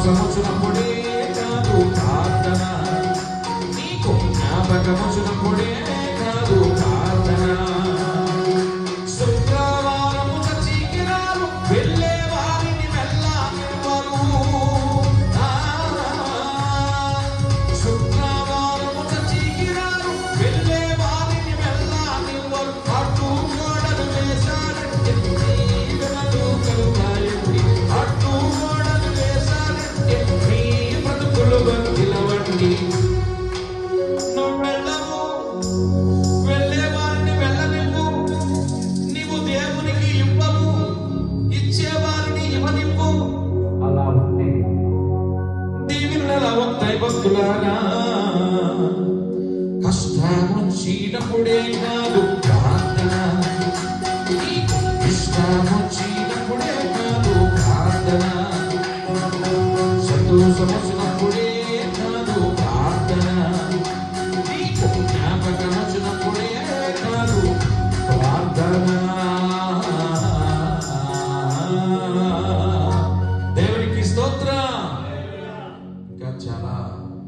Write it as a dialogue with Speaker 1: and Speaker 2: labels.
Speaker 1: సంవత్సరముడే కాదు ప్రార్థన, నీకు జ్ఞాపకమొచ్చినప్పుడే కాదు ప్రార్థన. శుక్రవారము చర్చికి రారు, వెళ్ళే వారిని వెళ్ళనివ్వరు. శుక్రవారము చర్చికి రారు, వెళ్ళే వారిని వెళ్ళనివ్వరు. అడ్డు గోడలు వేశారంటే జీవనలు కలుగుతాయండి. అడ్డు గోడలు వేశారంటే మీ బ్రతుకులు బంతిలవండి. నువ్వు వెళ్ళవు, వెళ్ళే వారిని వెళ్ళనివ్వు. నీవు దేవునికి ఇవ్వవు, ఇచ్చే వారిని ఇవ్వనివ్వు. అలా ఉంది దీవెనల వస్తాయి భక్తులారా. కష్టమొచ్చినప్పుడే కాదు ప్రార్థన, నీకు ఇష్టమొచ్చినప్పుడే కాదు ప్రార్థన. సంతోషమొచ్చినప్పుడే కాదు ప్రార్థన, నీకు జ్ఞాపకమొచ్చినప్పుడే కాదు ప్రార్థన.